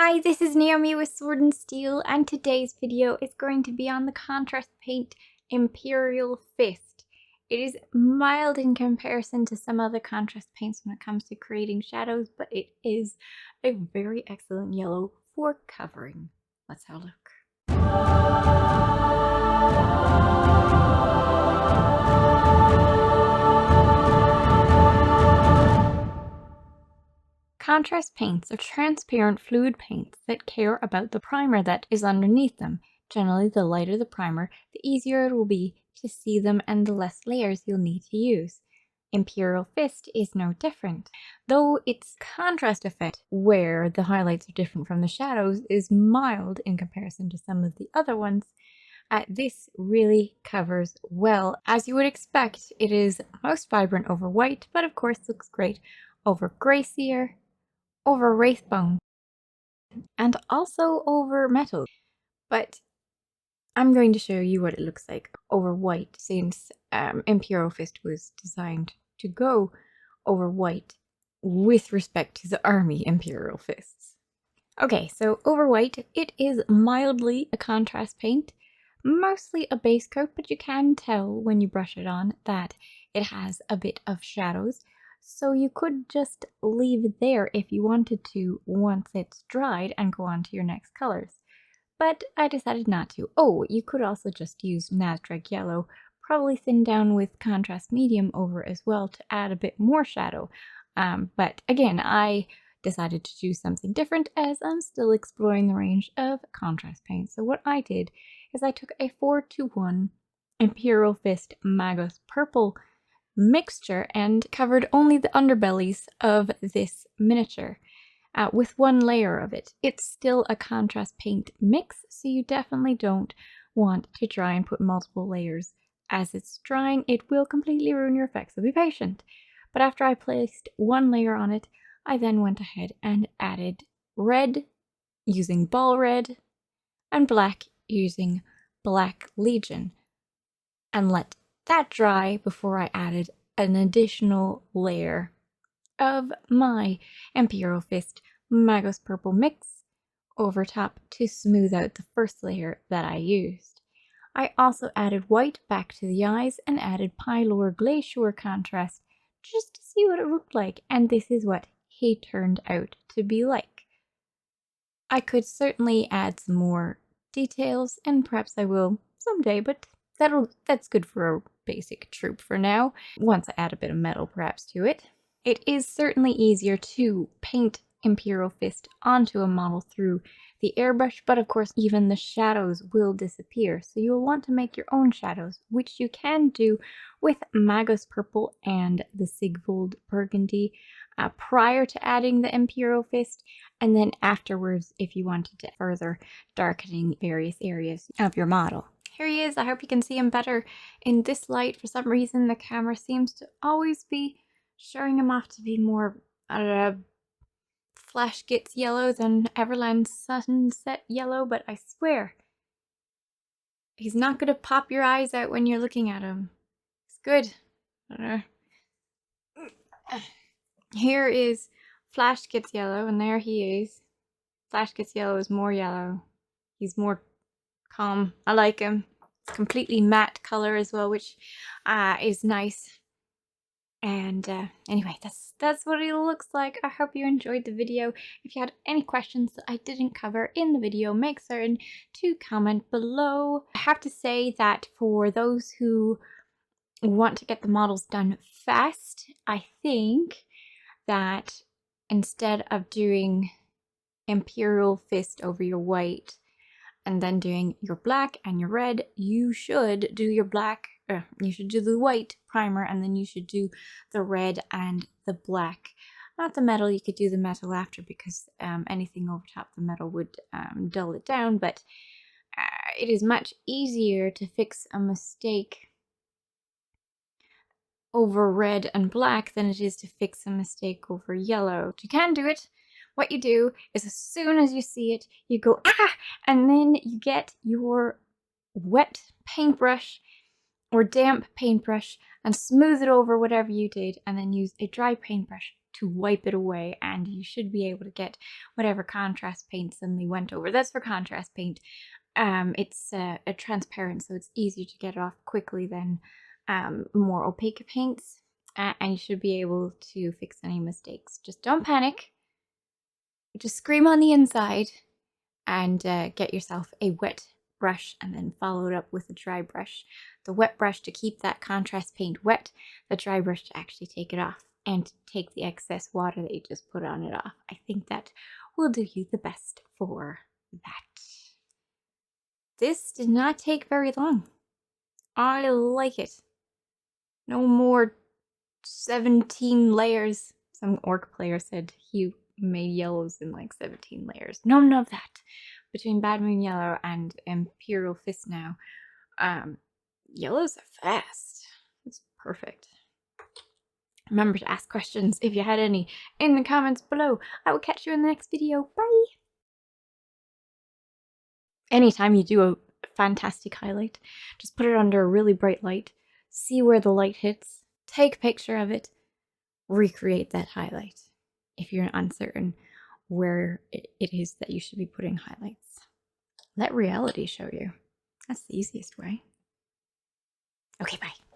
Hi, this is Naomi with Sword and Steel, and today's video is going to be on the contrast paint Imperial Fist. It is mild in comparison to some other contrast paints when it comes to creating shadows, but it is a very excellent yellow for covering. Let's have a look. Contrast paints are transparent fluid paints that care about the primer that is underneath them. Generally, the lighter the primer, the easier it will be to see them and the less layers you'll need to use. Imperial Fist is no different, though its contrast effect, where the highlights are different from the shadows, is mild in comparison to some of the other ones. This really covers well. As you would expect, it is most vibrant over white, but of course looks great over Gracier, over Wraithbone, and also over metal. But I'm going to show you what it looks like over white, since Imperial Fist was designed to go over white with respect to the army Imperial Fists. Okay, so over white, it is mildly a contrast paint, mostly a base coat, but you can tell when you brush it on that it has a bit of shadows. So you could just leave it there if you wanted to once it's dried and go on to your next colors. But I decided not to. Oh, you could also just use Nazreg Yellow, probably thin down with contrast medium over as well to add a bit more shadow. But again, I decided to do something different as I'm still exploring the range of contrast paint. So what I did is I took a 4-to-1 Imperial Fist Magus Purple mixture and covered only the underbellies of this miniature with one layer of it. It's still a contrast paint mix, so you definitely don't want to try and put multiple layers. As it's drying, it will completely ruin your effect, so be patient. But after I placed one layer on it, I then went ahead and added red using Ball Red and black using Black Legion, and let that dry before I added an additional layer of my Imperial Fist Magus Purple mix over top to smooth out the first layer that I used. I also added white back to the eyes and added Pylor Glacier contrast just to see what it looked like, and this is what he turned out to be like. I could certainly add some more details, and perhaps I will someday, but that's good for a basic troop for now. Once I add a bit of metal perhaps to it. It is certainly easier to paint Imperial Fist onto a model through the airbrush, but of course even the shadows will disappear, so you'll want to make your own shadows, which you can do with Magus Purple and the Sigvold Burgundy prior to adding the Imperial Fist, and then afterwards if you wanted to further darkening various areas of your model. Here he is. I hope you can see him better in this light. For some reason the camera seems to always be showing him off to be more Flash Gets yellow than Everland Sunset yellow, but I swear he's not going to pop your eyes out when you're looking at him. It's good. Here is Flash Gets yellow, and there he is. Flash Gets yellow is more yellow. He's more calm. I like him. It's completely matte color as well, which is nice. And anyway, that's what it looks like. I hope you enjoyed the video. If you had any questions that I didn't cover in the video, make certain to comment below. I have to say that for those who want to get the models done fast, I think that instead of doing Imperial Fist over your white and then doing your black and your red, you should do your black, you should do the white primer, and then you should do the red and the black. Not the metal, you could do the metal after, because anything over top the metal would dull it down, but it is much easier to fix a mistake over red and black than it is to fix a mistake over yellow. You can do it. What you do is as soon as you see it, you go, ah! And then you get your wet paintbrush or damp paintbrush and smooth it over whatever you did, and then use a dry paintbrush to wipe it away, and you should be able to get whatever contrast paint suddenly went over. That's for contrast paint. It's a transparent, so it's easier to get it off quickly than more opaque paints, and you should be able to fix any mistakes. Just don't panic. Just scream on the inside and get yourself a wet brush and then follow it up with a dry brush. The wet brush to keep that contrast paint wet, the dry brush to actually take it off and take the excess water that you just put on it off. I think that will do you the best for that. This did not take very long. I like it. No more 17 layers. Some orc player said he made yellows in like 17 layers. None of that. Between Bad Moon Yellow and Imperial Fist now, yellows are fast. It's perfect. Remember to ask questions if you had any in the comments below. I will catch you in the next video. Bye! Anytime you do a fantastic highlight, just put it under a really bright light, see where the light hits, take a picture of it, recreate that highlight if you're uncertain where it is that you should be putting highlights. Let reality show you. That's the easiest way. Okay, bye.